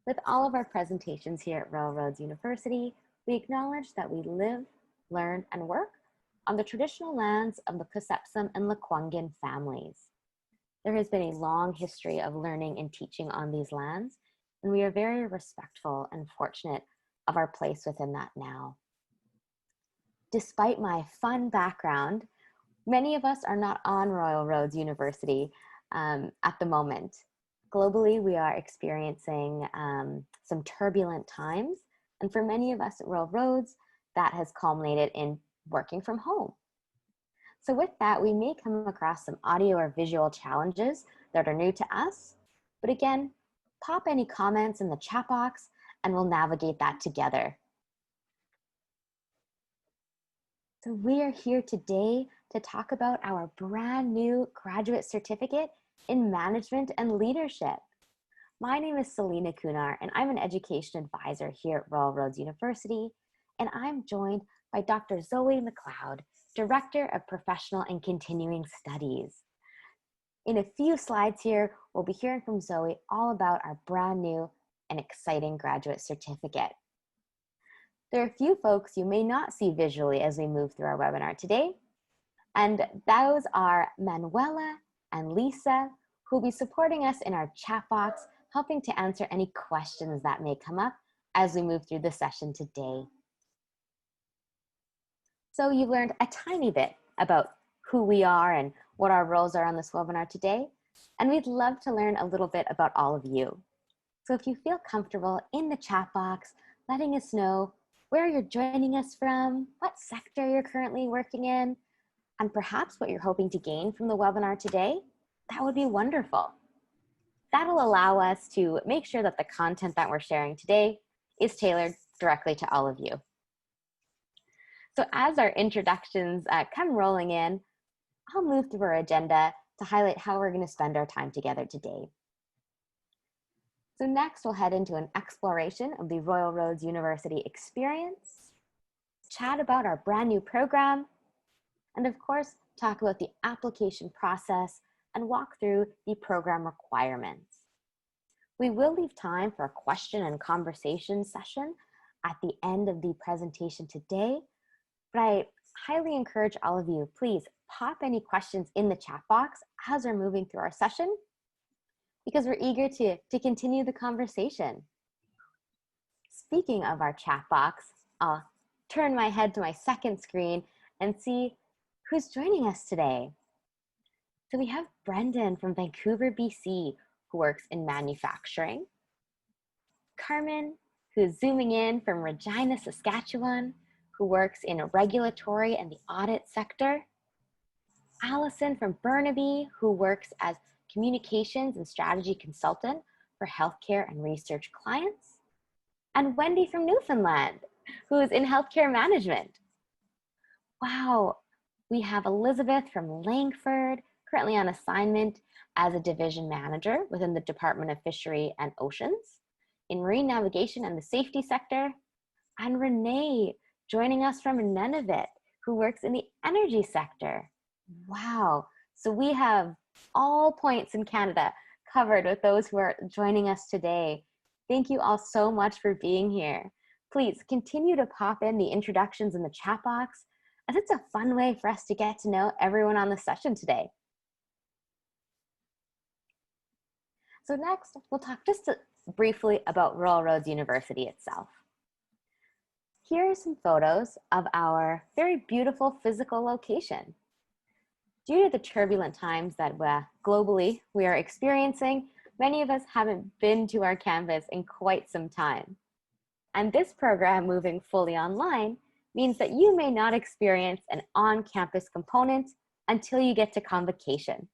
With all of our presentations here at Railroads University, we acknowledge that we live, learn, and work on the traditional lands of the Kusepsum and Lekwungen families. There has been a long history of learning and teaching on these lands, and we are very respectful and fortunate of our place within that now. Despite my fun background, many of us are not on Royal Roads University at the moment. Globally, we are experiencing some turbulent times, and for many of us at Royal Roads, that has culminated in working from home. So with that, we may come across some audio or visual challenges that are new to us, but again, pop any comments in the chat box and we'll navigate that together. So we are here today to talk about our brand new graduate certificate in management and leadership. My name is Selena Kunar, and I'm an education advisor here at Royal Roads University, and I'm joined by Dr. Zoë MacLeod, Director of Professional and Continuing Studies. In a few slides here, we'll be hearing from Zoë all about our brand new and exciting graduate certificate. There are a few folks you may not see visually as we move through our webinar today, and those are Manuela and Lisa, who will be supporting us in our chat box, helping to answer any questions that may come up as we move through the session today. So you've learned a tiny bit about who we are and what our roles are on this webinar today, and we'd love to learn a little bit about all of you. So if you feel comfortable in the chat box, letting us know where you're joining us from, what sector you're currently working in, and perhaps what you're hoping to gain from the webinar today, that would be wonderful. That'll allow us to make sure that the content that we're sharing today is tailored directly to all of you. So as our introductions come rolling in, I'll move through our agenda to highlight how we're going to spend our time together today. So next, we'll head into an exploration of the Royal Roads University experience, chat about our brand new program, and of course, talk about the application process and walk through the program requirements. We will leave time for a question and conversation session at the end of the presentation today, but I highly encourage all of you, please pop any questions in the chat box as we're moving through our session, because we're eager to continue the conversation. Speaking of our chat box, I'll turn my head to my second screen and see who's joining us today. So we have Brendan from Vancouver, BC, who works in manufacturing. Carmen, who's zooming in from Regina, Saskatchewan, who works in regulatory and the audit sector. Allison from Burnaby, who works as communications and strategy consultant for healthcare and research clients. And Wendy from Newfoundland, who is in healthcare management. Wow, we have Elizabeth from Langford, currently on assignment as a division manager within the Department of Fishery and Oceans in marine navigation and the safety sector. And Renee joining us from Nunavut, who works in the energy sector. Wow, so we have all points in Canada covered with those who are joining us today. Thank you all so much for being here. Please continue to pop in the introductions in the chat box, as it's a fun way for us to get to know everyone on the session today. So next, we'll talk just briefly about Royal Roads University itself. Here are some photos of our very beautiful physical location. Due to the turbulent times that globally we are experiencing, many of us haven't been to our campus in quite some time. And this program moving fully online means that you may not experience an on-campus component until you get to convocation.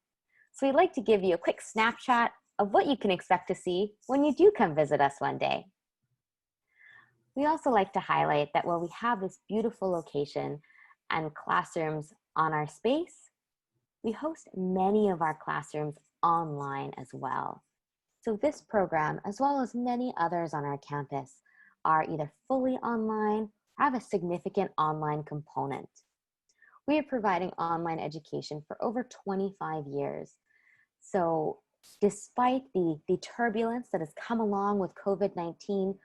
So we'd like to give you a quick snapshot of what you can expect to see when you do come visit us one day. We also like to highlight that while we have this beautiful location and classrooms on our space, we host many of our classrooms online as well. So this program, as well as many others on our campus, are either fully online or have a significant online component. We are providing online education for over 25 years. So Despite the turbulence that has come along with COVID-19,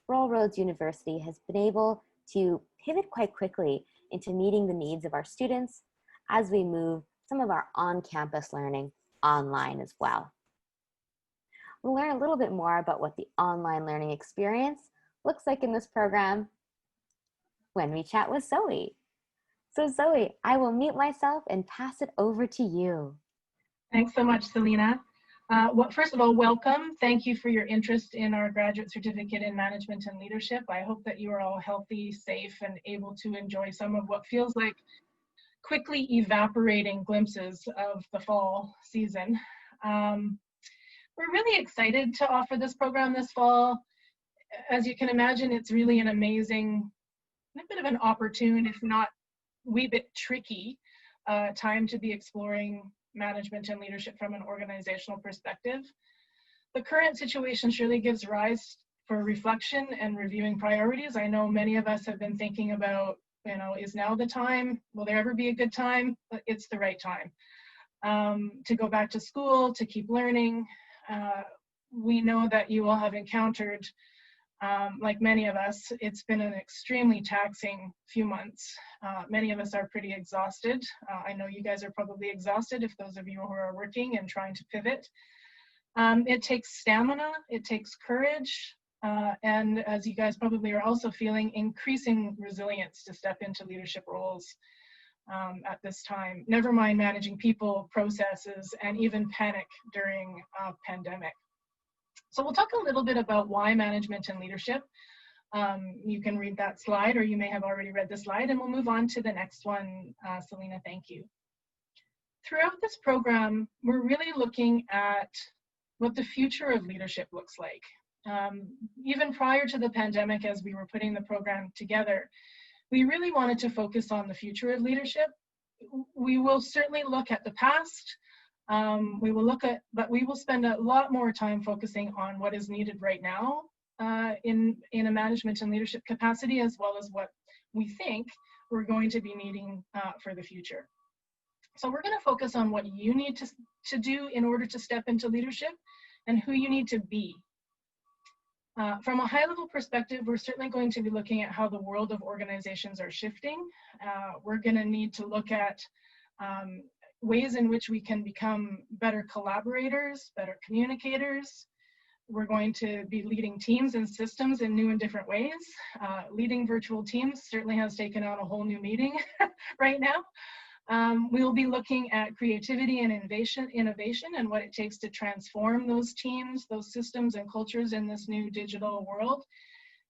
Royal Roads University has been able to pivot quite quickly into meeting the needs of our students as we move some of our on-campus learning online as well. We'll learn a little bit more about what the online learning experience looks like in this program when we chat with Zoe. So Zoe, I will mute myself and pass it over to you. Thanks so much, Selena. First of all, welcome. Thank you for your interest in our graduate certificate in management and leadership. I hope that you are all healthy, safe, and able to enjoy some of what feels like quickly evaporating glimpses of the fall season. We're really excited to offer this program this fall. As you can imagine, it's really an amazing, a bit of an opportune, if not wee bit tricky, time to be exploring management and leadership from an organizational perspective. The current situation surely gives rise for reflection and reviewing priorities. I know many of us have been thinking about, is now the time? Will there ever be a good time? But it's the right time to go back to school, to keep learning. We know that you all have encountered, like many of us, it's been an extremely taxing few months. Many of us are pretty exhausted. I know you guys are probably exhausted, if those of you who are working and trying to pivot. It takes stamina, it takes courage, and as you guys probably are also feeling, increasing resilience to step into leadership roles at this time. Never mind managing people, processes, and even panic during a pandemic. So we'll talk a little bit about why management and leadership. You can read that slide, or you may have already read the slide, and we'll move on to the next one. Selena, thank you. Throughout this program, we're really looking at what the future of leadership looks like. Even prior to the pandemic, as we were putting the program together, we really wanted to focus on the future of leadership. We will certainly look at the past. But we will spend a lot more time focusing on what is needed right now in a management and leadership capacity, as well as what we think we're going to be needing for the future. So we're going to focus on what you need to do in order to step into leadership and who you need to be. From a high-level perspective, we're certainly going to be looking at how the world of organizations are shifting. We're going to need to look at ways in which we can become better collaborators, better communicators. We're going to be leading teams and systems in new and different ways. Leading virtual teams certainly has taken on a whole new meaning right now. We will be looking at creativity and innovation and what it takes to transform those teams, those systems and cultures in this new digital world.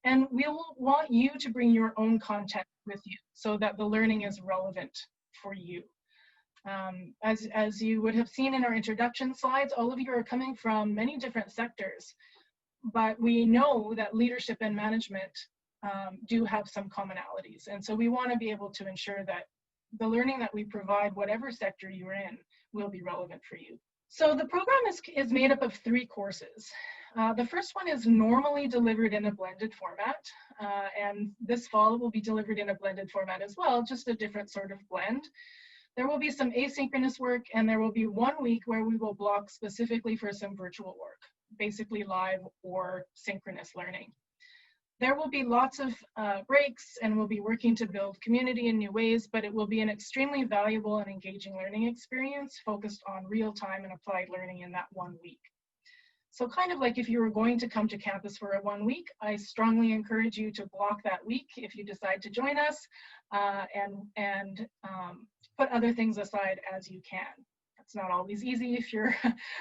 And we'll want you to bring your own content with you so that the learning is relevant for you. As you would have seen in our introduction slides, all of you are coming from many different sectors, but we know that leadership and management do have some commonalities. And so we want to be able to ensure that the learning that we provide, whatever sector you're in, will be relevant for you. So the program is made up of 3 courses. The first one is normally delivered in a blended format, and this fall it will be delivered in a blended format as well, just a different sort of blend. There will be some asynchronous work, and there will be 1 week where we will block specifically for some virtual work, basically live or synchronous learning. There will be lots of breaks, and we'll be working to build community in new ways, but it will be an extremely valuable and engaging learning experience focused on real-time and applied learning in that 1 week. So kind of like if you were going to come to campus for a 1 week, I strongly encourage you to block that week if you decide to join us and put other things aside as you can. It's not always easy if you're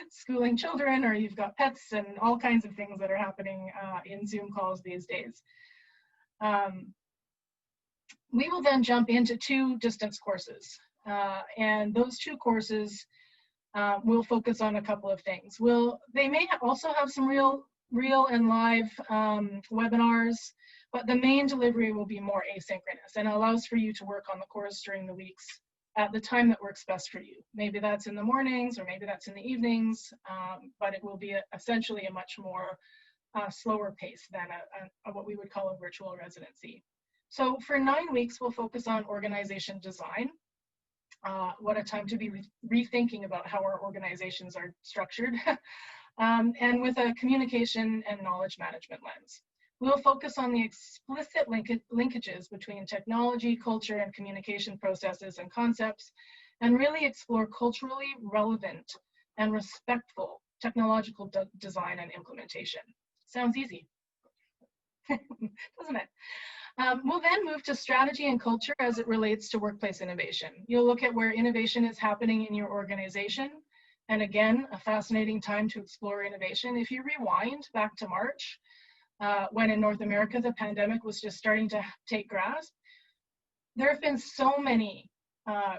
schooling children or you've got pets and all kinds of things that are happening in Zoom calls these days. We will then jump into 2 distance courses. And those 2 courses will focus on a couple of things. They may also have some real and live webinars, but the main delivery will be more asynchronous and allows for you to work on the course during the weeks at the time that works best for you. Maybe that's in the mornings or maybe that's in the evenings, but it will be essentially a much more slower pace than what we would call a virtual residency. So for 9 weeks, we'll focus on organization design. What a time to be rethinking about how our organizations are structured, and with a communication and knowledge management lens. We'll focus on the explicit linkages between technology, culture, and communication processes and concepts, and really explore culturally relevant and respectful technological design and implementation. Sounds easy, doesn't it? We'll then move to strategy and culture as it relates to workplace innovation. You'll look at where innovation is happening in your organization. And again, a fascinating time to explore innovation. If you rewind back to March, when in North America, the pandemic was just starting to take grasp, there have been so many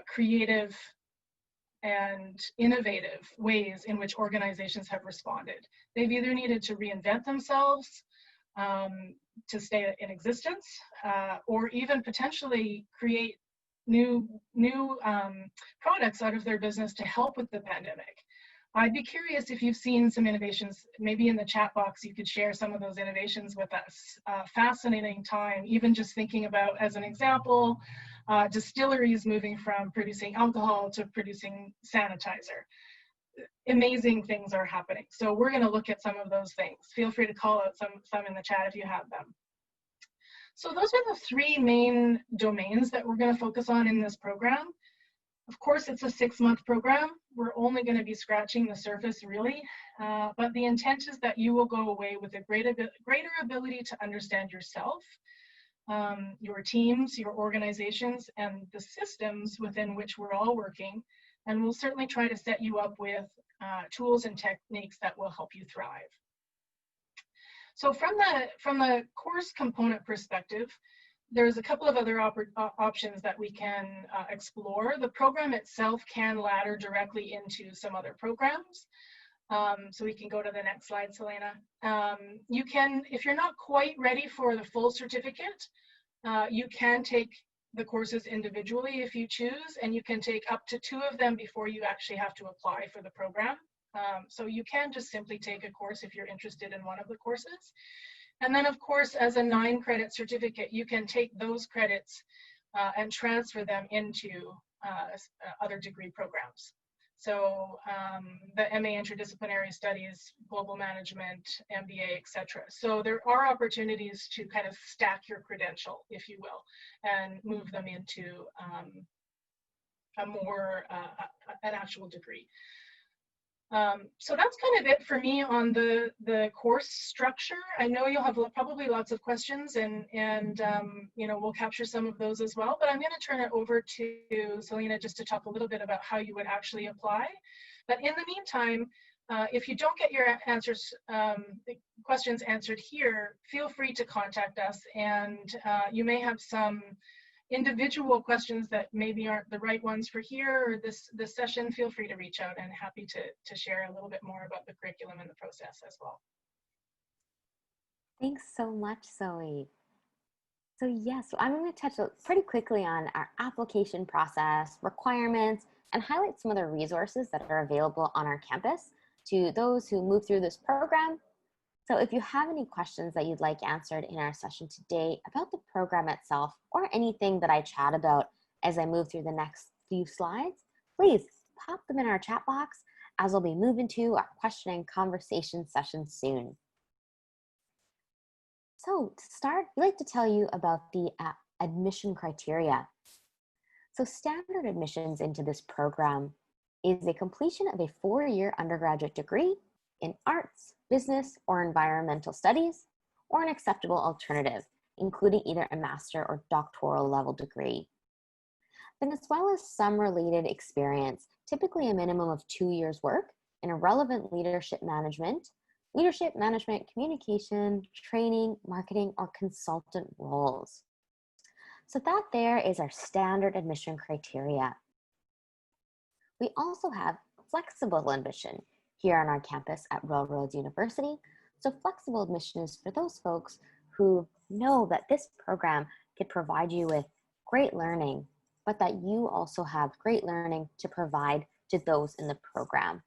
creative and innovative ways in which organizations have responded. They've either needed to reinvent themselves to stay in existence, or even potentially create new products out of their business to help with the pandemic. I'd be curious if you've seen some innovations, maybe in the chat box, you could share some of those innovations with us. Fascinating time, even just thinking about, as an example, distilleries moving from producing alcohol to producing sanitizer. Amazing things are happening. So we're going to look at some of those things. Feel free to call out some in the chat if you have them. So those are the three main domains that we're going to focus on in this program. Of course, it's a 6-month program. We're only going to be scratching the surface, really. But the intent is that you will go away with a greater ability to understand yourself, your teams, your organizations, and the systems within which we're all working. And we'll certainly try to set you up with tools and techniques that will help you thrive. So from the course component perspective, there's a couple of other options that we can explore. The program itself can ladder directly into some other programs. So we can go to the next slide, Selena. You can, if you're not quite ready for the full certificate, you can take the courses individually if you choose, and you can take up to 2 of them before you actually have to apply for the program. So you can just simply take a course if you're interested in one of the courses. And then, of course, as a 9-credit certificate, you can take those credits and transfer them into other degree programs. So the MA Interdisciplinary Studies, Global Management, MBA, etc. So there are opportunities to kind of stack your credential, if you will, and move them into an actual degree. So that's kind of it for me on the course structure. I know you'll have probably lots of questions, and you know, we'll capture some of those as well, but I'm going to turn it over to Selena just to talk a little bit about how you would actually apply. But in the meantime, if you don't get your questions answered here, feel free to contact us, and you may have some individual questions that maybe aren't the right ones for here or this session. Feel free to reach out, and happy to share a little bit more about the curriculum and the process as well. Thanks so much, Zoe. So yes, I'm going to touch pretty quickly on our application process, requirements, and highlight some of the resources that are available on our campus to those who move through this program. So if you have any questions that you'd like answered in our session today about the program itself, or anything that I chat about as I move through the next few slides, please pop them in our chat box, as we'll be moving to our question and conversation session soon. So to start, I'd like to tell you about the admission criteria. So standard admissions into this program is a completion of a 4-year undergraduate degree in arts, business, or environmental studies, or an acceptable alternative, including either a master or doctoral level degree. Then, as well as some related experience, typically a minimum of 2 years work in a relevant leadership management, communication, training, marketing, or consultant roles. So that there is our standard admission criteria. We also have flexible admission here on our campus at Railroads University. So flexible admission is for those folks who know that this program could provide you with great learning, but that you also have great learning to provide to those in the program.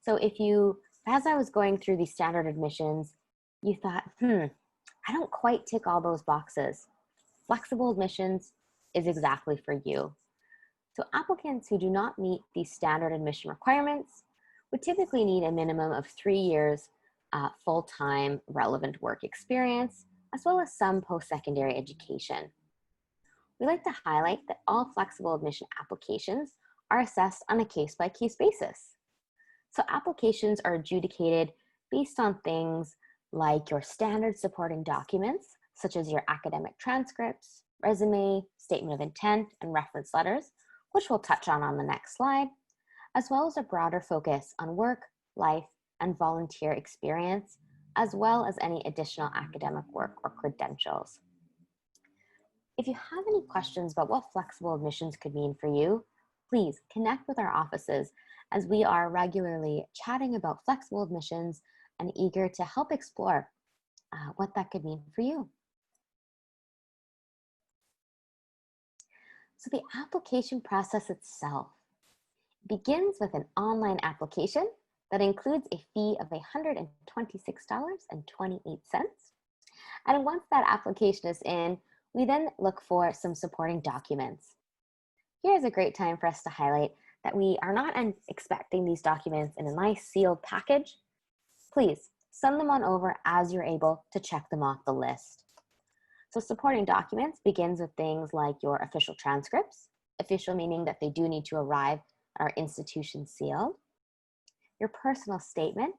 So if you, as I was going through these standard admissions, you thought, I don't quite tick all those boxes. Flexible admissions is exactly for you. So applicants who do not meet these standard admission requirements would typically need a minimum of 3 years full-time relevant work experience, as well as some post-secondary education. We like to highlight that all flexible admission applications are assessed on a case-by-case basis. So applications are adjudicated based on things like your standard supporting documents, such as your academic transcripts, resume, statement of intent, and reference letters, which we'll touch on the next slide, as well as a broader focus on work, life, and volunteer experience, as well as any additional academic work or credentials. If you have any questions about what flexible admissions could mean for you, please connect with our offices, as we are regularly chatting about flexible admissions and eager to help explore what that could mean for you. So the application process itself begins with an online application that includes a fee of $126.28. And once that application is in, we then look for some supporting documents. Here's a great time for us to highlight that we are not expecting these documents in a nice sealed package. Please send them on over as you're able to check them off the list. So supporting documents begins with things like your official transcripts, official meaning that they do need to arrive at our institution sealed. Your personal statement.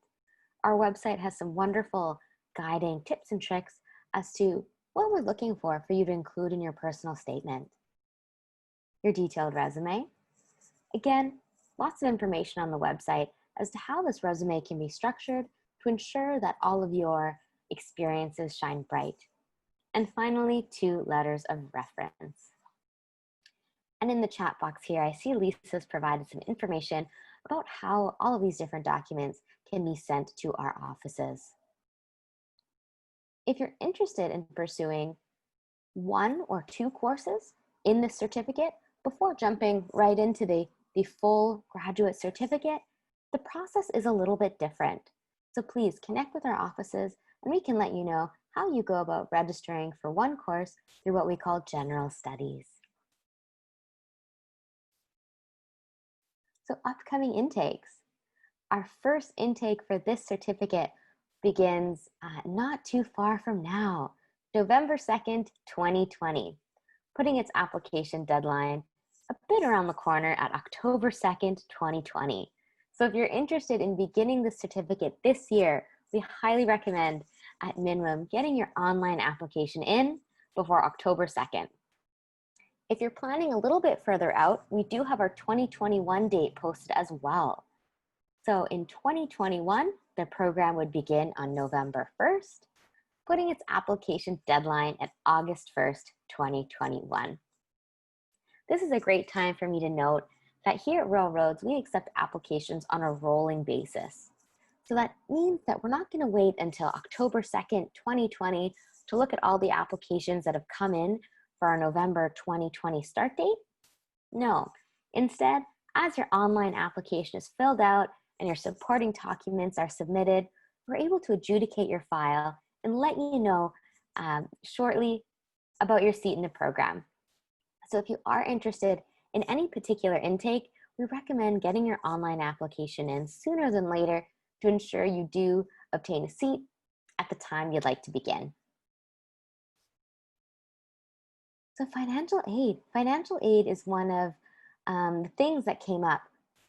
Our website has some wonderful guiding tips and tricks as to what we're looking for you to include in your personal statement. Your detailed resume. Again, lots of information on the website as to how this resume can be structured to ensure that all of your experiences shine bright. And finally, 2 letters of reference. And in the chat box here, I see Lisa's provided some information about how all of these different documents can be sent to our offices. If you're interested in pursuing 1 or 2 courses in this certificate, before jumping right into the full graduate certificate, the process is a little bit different. So please connect with our offices and we can let you know how you go about registering for 1 course through what we call general studies. So upcoming intakes. Our first intake for this certificate begins not too far from now, November 2nd, 2020, putting its application deadline a bit around the corner at October 2nd, 2020. So if you're interested in beginning the certificate this year, we highly recommend at minimum getting your online application in before October 2nd. If you're planning a little bit further out, we do have our 2021 date posted as well. So in 2021, the program would begin on November 1st, putting its application deadline at August 1st, 2021. This is a great time for me to note that here at Rural Roads, we accept applications on a rolling basis. So that means that we're not going to wait until October 2nd, 2020 to look at all the applications that have come in for our November 2020 start date. No, instead, as your online application is filled out and your supporting documents are submitted, we're able to adjudicate your file and let you know shortly about your seat in the program. So if you are interested in any particular intake, we recommend getting your online application in sooner than later to ensure you do obtain a seat at the time you'd like to begin. So financial aid. Financial aid is one of the things that came up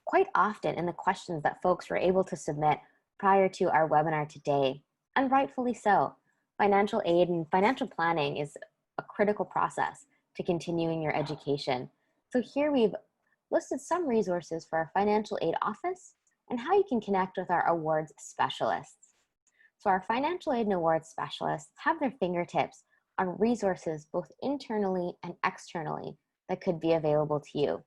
quite often in the questions that folks were able to submit prior to our webinar today, and rightfully so. Financial aid and financial planning is a critical process to continuing your education. So here we've listed some resources for our financial aid office and how you can connect with our awards specialists. So our financial aid and awards specialists have their fingertips on resources both internally and externally that could be available to you.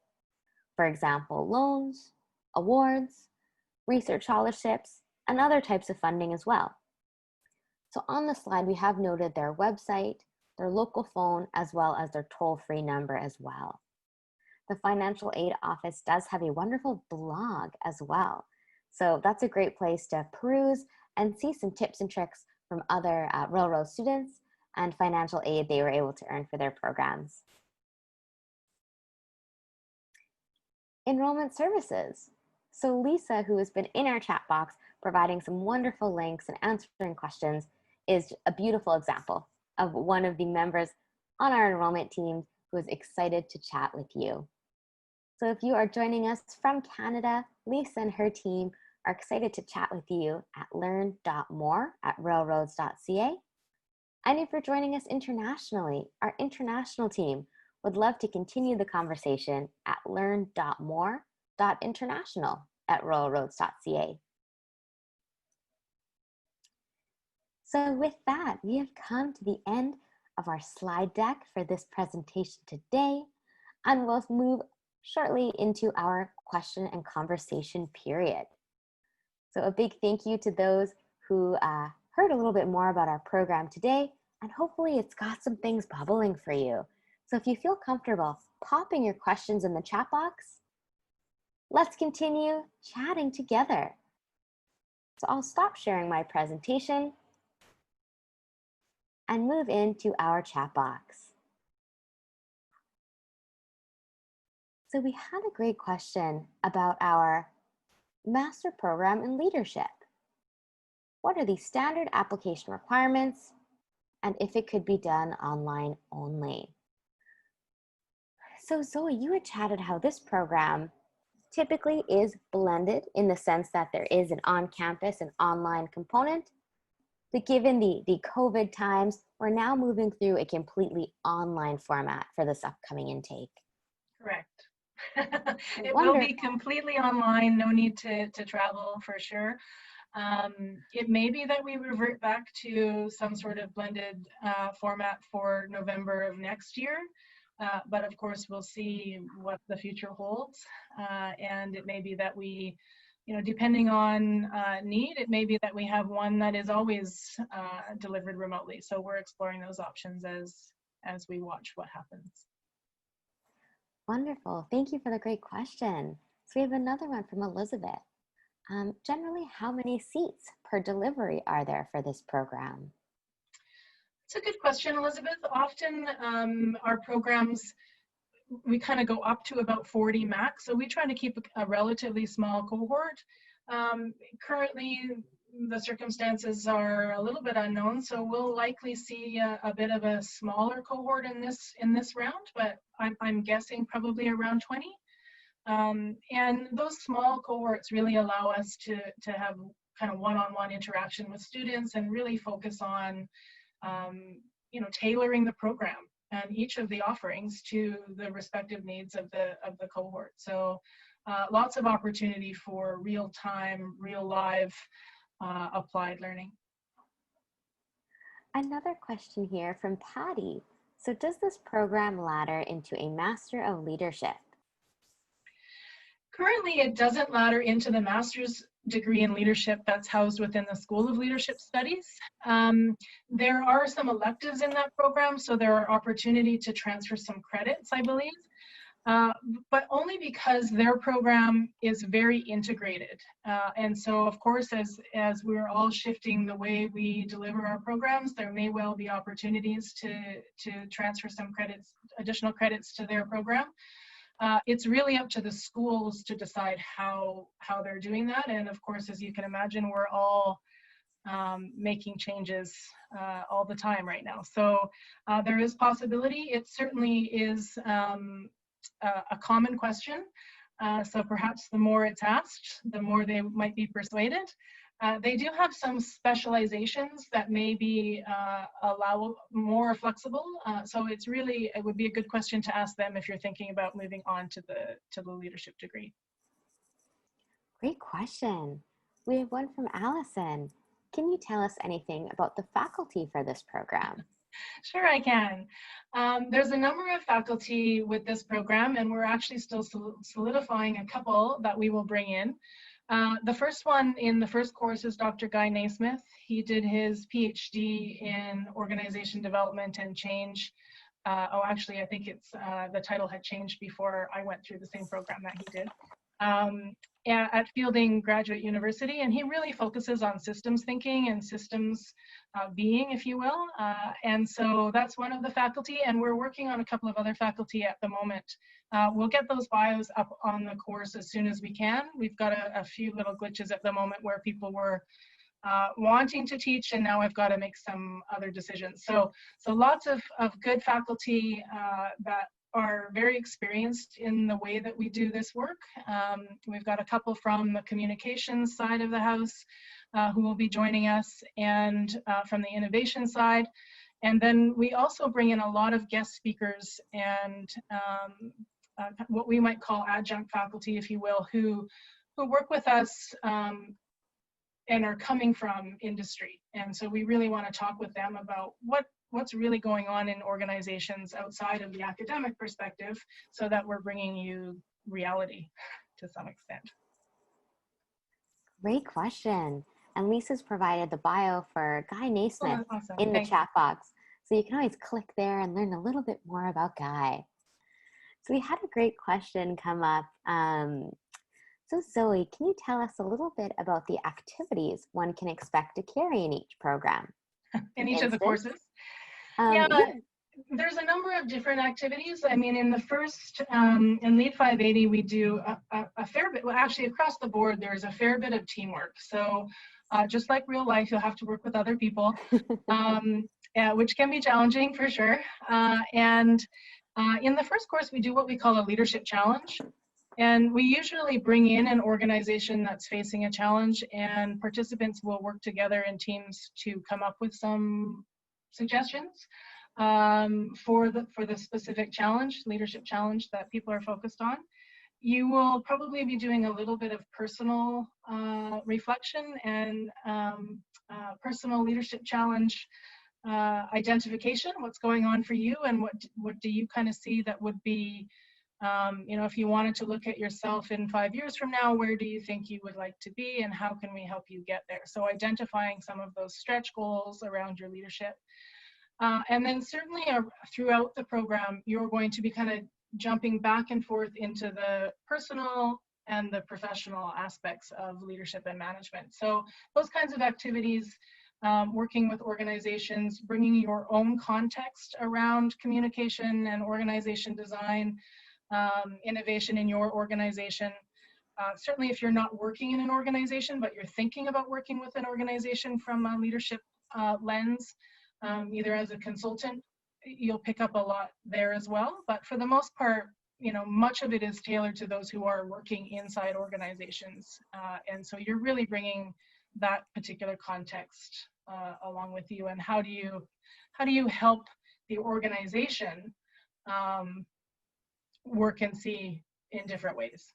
For example, loans, awards, research scholarships, and other types of funding as well. So on the slide, we have noted their website, their local phone, as well as their toll-free number as well. The financial aid office does have a wonderful blog as well. So that's a great place to peruse and see some tips and tricks from other Rural Road students and financial aid they were able to earn for their programs. enrollment services. So Lisa, who has been in our chat box providing some wonderful links and answering questions, is a beautiful example of one of the members on our enrollment team who is excited to chat with you. So if you are joining us from Canada, Lisa and her team are excited to chat with you at learn.more@railroads.ca. And if you're joining us internationally, our international team would love to continue the conversation at learn.more.international@railroads.ca. So with that, we have come to the end of our slide deck for this presentation today, and we'll move shortly into our question and conversation period. So a big thank you to those who heard a little bit more about our program today, and hopefully it's got some things bubbling for you. So if you feel comfortable popping your questions in the chat box, let's continue chatting together. So I'll stop sharing my presentation and move into our chat box. So we had a great question about our master program in leadership. What are the standard application requirements, and if it could be done online only? So Zoe, you had chatted how this program typically is blended in the sense that there is an on-campus and online component. But given the COVID times, we're now moving through a completely online format for this upcoming intake. Correct. It will be completely online, no need to travel for sure. It may be that we revert back to some sort of blended format for November of next year. But of course, we'll see what the future holds. And it may be that we, depending on need, it may be that we have one that is always delivered remotely. So we're exploring those options as we watch what happens. Wonderful. Thank you for the great question. So we have another one from Elizabeth. Generally, how many seats per delivery are there for this program? It's a good question, Elizabeth. Often our programs, we kind of go up to about 40 max. So we try to keep a relatively small cohort. Currently, the circumstances are a little bit unknown, so we'll likely see a bit of a smaller cohort in this round, but I'm guessing probably around 20. And those small cohorts really allow us to have kind of one-on-one interaction with students and really focus on tailoring the program and each of the offerings to the respective needs of the cohort. So lots of opportunity for real-time, real live applied learning. Another question here from Patty. So does this program ladder into a Master of Leadership? Currently, it doesn't ladder into the master's degree in leadership that's housed within the School of Leadership Studies. There are some electives in that program, so there are opportunity to transfer some credits, I believe, but only because their program is very integrated. And so, of course, as we're all shifting the way we deliver our programs, there may well be opportunities to transfer some credits, additional credits to their program. It's really up to the schools to decide how they're doing that. And of course, as you can imagine, we're all making changes all the time right now. So there is possibility. It certainly is a common question. So perhaps the more it's asked, the more they might be persuaded. They do have some specializations that may be more flexible. So it would be a good question to ask them if you're thinking about moving on to the leadership degree. Great question. We have one from Allison. Can you tell us anything about the faculty for this program? Sure, I can. There's a number of faculty with this program, and we're actually still solidifying a couple that we will bring in. The first one in the first course is Dr. Guy Naismith. He did his PhD in organization development and change. Actually, I think the title had changed before I went through the same program that he did. at Fielding Graduate University, and he really focuses on systems thinking and systems being, if you will. And so that's one of the faculty, and we're working on a couple of other faculty at the moment. We'll get those bios up on the course as soon as we can. We've got a few little glitches at the moment where people were wanting to teach, and now I've got to make some other decisions. So lots of good faculty that are very experienced in the way that we do this work. We've got a couple from the communications side of the house who will be joining us, and from the innovation side. And then we also bring in a lot of guest speakers and what we might call adjunct faculty, if you will, who work with us and are coming from industry. And so we really want to talk with them about what's really going on in organizations outside of the academic perspective, so that we're bringing you reality to some extent. Great question. And Lisa's provided the bio for Guy Naismith Awesome. in the chat box. So you can always click there and learn a little bit more about Guy. So we had a great question come up. So Zoe, can you tell us a little bit about the activities one can expect to carry in each program? In each of the courses? Yeah, there's a number of different activities. I mean, in the first, in Lead 580, we do a fair bit, well, actually across the board, there's a fair bit of teamwork. So just like real life, you'll have to work with other people, which can be challenging for sure. In the first course, we do what we call a leadership challenge. And we usually bring in an organization that's facing a challenge, and participants will work together in teams to come up with some suggestions for the specific challenge, leadership challenge that people are focused on. You will probably be doing a little bit of personal reflection and personal leadership challenge identification, what's going on for you, and what do you kind of see that would be, you know, if you wanted to look at yourself in 5 years from now, where do you think you would like to be, and how can we help you get there? So identifying some of those stretch goals around your leadership. And then certainly throughout the program, you're going to be kind of jumping back and forth into the personal and the professional aspects of leadership and management. So those kinds of activities, working with organizations, bringing your own context around communication and organization design, innovation in your organization. Certainly if you're not working in an organization, but you're thinking about working with an organization from a leadership lens, either as a consultant, you'll pick up a lot there as well. But for the most part, you know, much of it is tailored to those who are working inside organizations. And so you're really bringing that particular context along with you. And how do you help the organization work and see in different ways?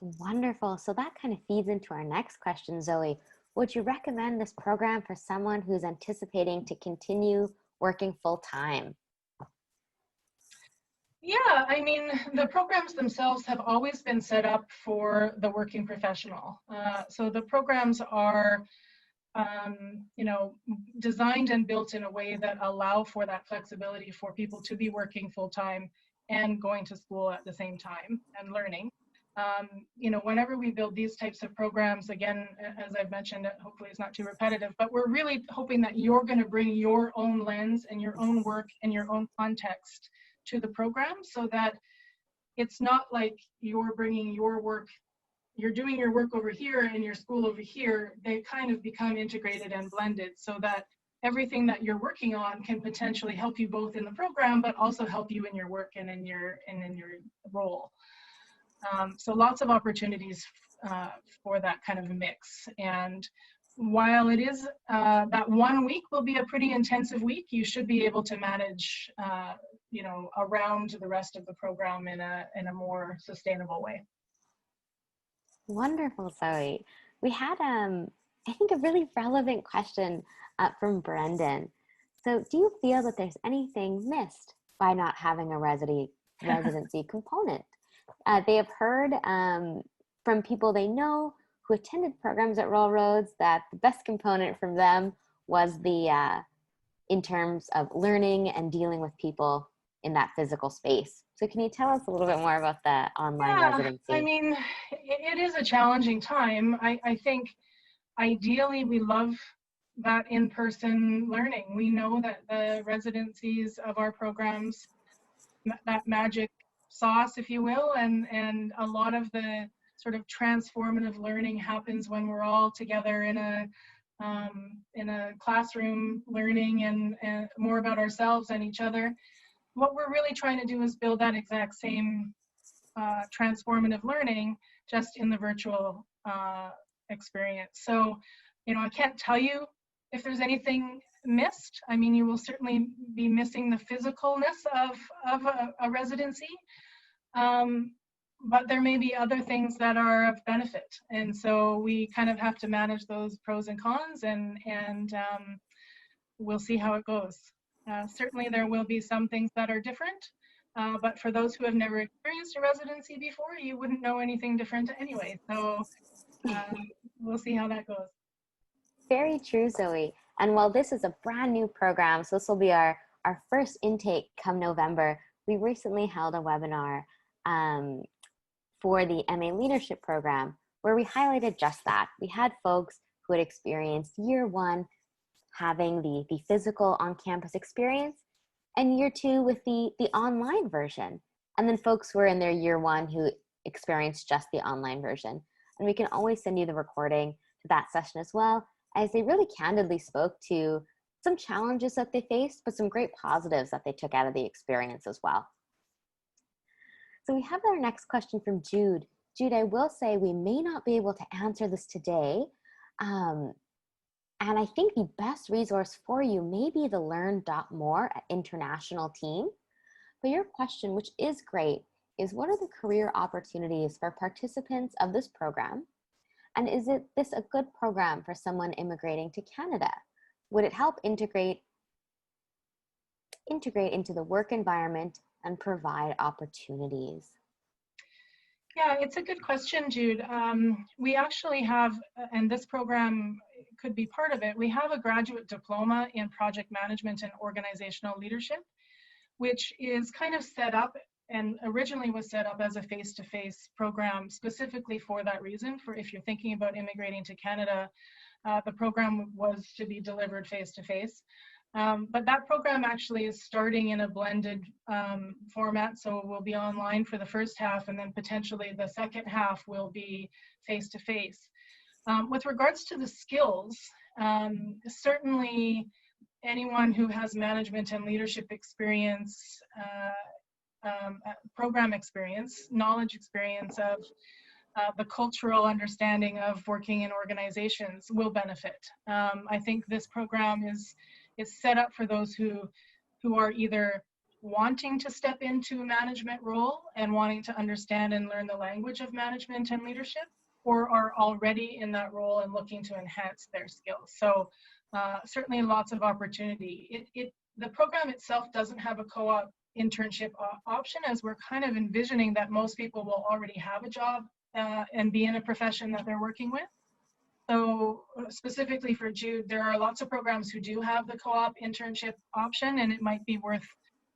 Wonderful. So that kind of feeds into our next question, Zoe. Would you recommend this program for someone who's anticipating to continue working full-time? Yeah, I mean, the programs themselves have always been set up for the working professional. So the programs are, you know, designed and built in a way that allow for that flexibility for people to be working full-time and going to school at the same time and learning. You know, whenever we build these types of programs, again, as I've mentioned, hopefully it's not too repetitive, but we're really hoping that you're going to bring your own lens and your own work and your own context to the program, so that it's not like you're bringing your work, you're doing your work over here and your school over here. They kind of become integrated and blended, so that everything that you're working on can potentially help you both in the program, but also help you in your work and in your role. So lots of opportunities for that kind of mix. And while it is that 1 week will be a pretty intensive week, you should be able to manage, you know, around the rest of the program in a more sustainable way. Wonderful, Zoe. We had, I think, a really relevant question from Brendan. So do you feel that there's anything missed by not having a residency component? They have heard from people they know who attended programs at Royal Roads that the best component from them was the, in terms of learning and dealing with people in that physical space. So can you tell us a little bit more about the online Yeah, I residency? mean, it is a challenging time. I think ideally we love that in-person learning. We know that the residencies of our programs, that magic sauce, if you will, and a lot of the sort of transformative learning happens when we're all together in a classroom learning and more about ourselves and each other. What we're really trying to do is build that exact same transformative learning just in the virtual experience. So, I can't tell you if there's anything missed. I mean, you will certainly be missing the physicalness of a residency, but there may be other things that are of benefit. And so we kind of have to manage those pros and cons, and we'll see how it goes. Certainly there will be some things that are different, but for those who have never experienced a residency before, you wouldn't know anything different anyway. So we'll see how that goes. Very true, Zoe. And while this is a brand new program, so this will be our first intake come November, we recently held a webinar for the MA Leadership Program where we highlighted just that. We had folks who had experienced year one having the physical on-campus experience and year two with the online version. And then folks who were in their year one who experienced just the online version. And we can always send you the recording to that session as well, as they really candidly spoke to some challenges that they faced, but some great positives that they took out of the experience as well. So we have our next question from Jude. Jude, I will say we may not be able to answer this today. And I think the best resource for you may be the Learn.More International team. But your question, which is great, is what are the career opportunities for participants of this program? And is this a good program for someone immigrating to Canada? Would it help integrate into the work environment and provide opportunities? Yeah, it's a good question, Jude. We actually have, and this program could be part of it, we have a graduate diploma in project management and organizational leadership, which is kind of set up and originally was set up as a face-to-face program specifically for that reason. For if you're thinking about immigrating to Canada, the program was to be delivered face-to-face. But that program actually is starting in a blended format, so it will be online for the first half, and then potentially the second half will be face-to-face. With regards to the skills, certainly anyone who has management and leadership experience, program experience, knowledge experience of the cultural understanding of working in organizations will benefit. I think this program is set up for those who are either wanting to step into a management role and wanting to understand and learn the language of management and leadership, or are already in that role and looking to enhance their skills. So certainly lots of opportunity. The program itself doesn't have a co-op internship option, as we're kind of envisioning that most people will already have a job and be in a profession that they're working with. So specifically for Jude, there are lots of programs who do have the co-op internship option, and it might be worth,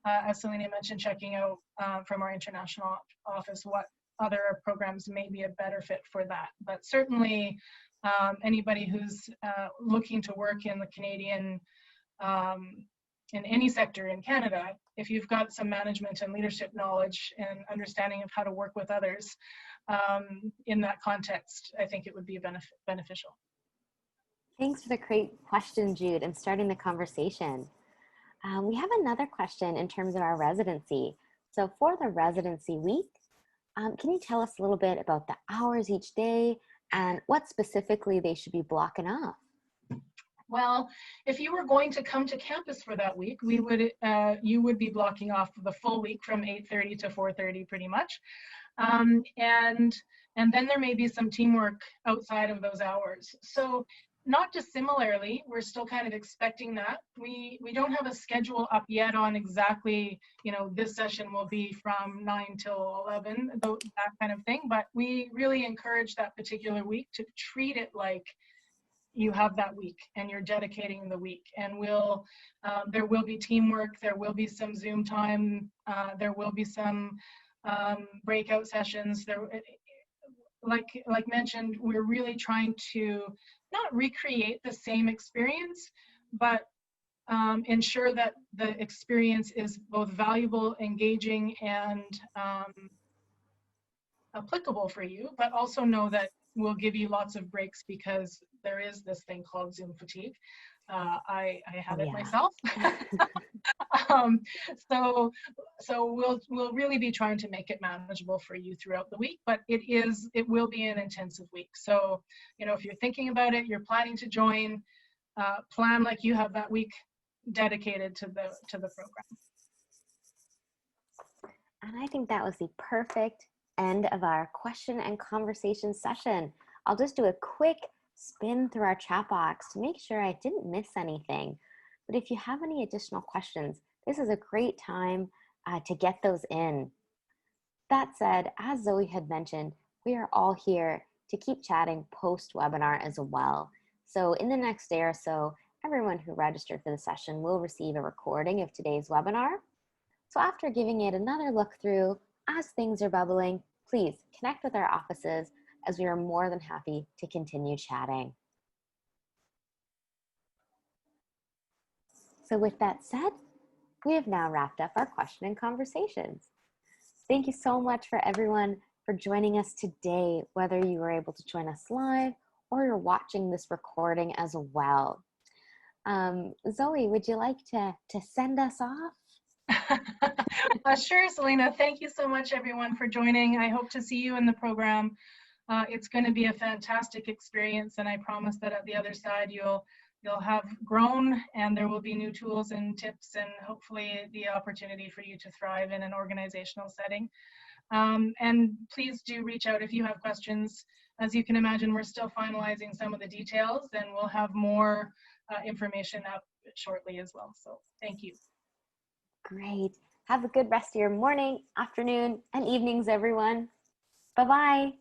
as Selena mentioned, checking out from our international office what other programs may be a better fit for that. But certainly anybody who's looking to work in the Canadian, in any sector in Canada, if you've got some management and leadership knowledge and understanding of how to work with others in that context, I think it would be beneficial. Thanks for the great question, Jude, and starting the conversation. We have another question in terms of our residency. So for the residency week, can you tell us a little bit about the hours each day and what specifically they should be blocking off? Well, if you were going to come to campus for that week, you would be blocking off the full week from 8:30 to 4:30 pretty much. And then there may be some teamwork outside of those hours. So not dissimilarly, we're still kind of expecting that. We don't have a schedule up yet on exactly, this session will be from 9 till 11, that kind of thing. But we really encourage that particular week to treat it like, you have that week and you're dedicating the week. And there will be teamwork, there will be some Zoom time, there will be some breakout sessions. Like mentioned, we're really trying to not recreate the same experience, but ensure that the experience is both valuable, engaging, and applicable for you, but also know that we'll give you lots of breaks because there is this thing called Zoom fatigue. I had it myself. So we'll really be trying to make it manageable for you throughout the week, but it will be an intensive week. So, if you're thinking about it, you're planning to join, plan like you have that week dedicated to the program. And I think that was the perfect end of our question and conversation session. I'll just do a quick spin through our chat box to make sure I didn't miss anything. But if you have any additional questions, this is a great time to get those in. That said, as Zoe had mentioned, we are all here to keep chatting post-webinar as well. So in the next day or so, everyone who registered for the session will receive a recording of today's webinar. So after giving it another look through, as things are bubbling, please connect with our offices as we are more than happy to continue chatting. So with that said, we have now wrapped up our question and conversations. Thank you so much for everyone for joining us today, whether you were able to join us live or you're watching this recording as well. Zoe, would you like to send us off? Sure, Selena. Thank you so much, everyone, for joining. I hope to see you in the program. It's going to be a fantastic experience, and I promise that at the other side, you'll have grown, and there will be new tools and tips, and hopefully the opportunity for you to thrive in an organizational setting. And please do reach out if you have questions. As you can imagine, we're still finalizing some of the details, and we'll have more information up shortly as well. So thank you. Great. Have a good rest of your morning, afternoon, and evenings, everyone. Bye-bye.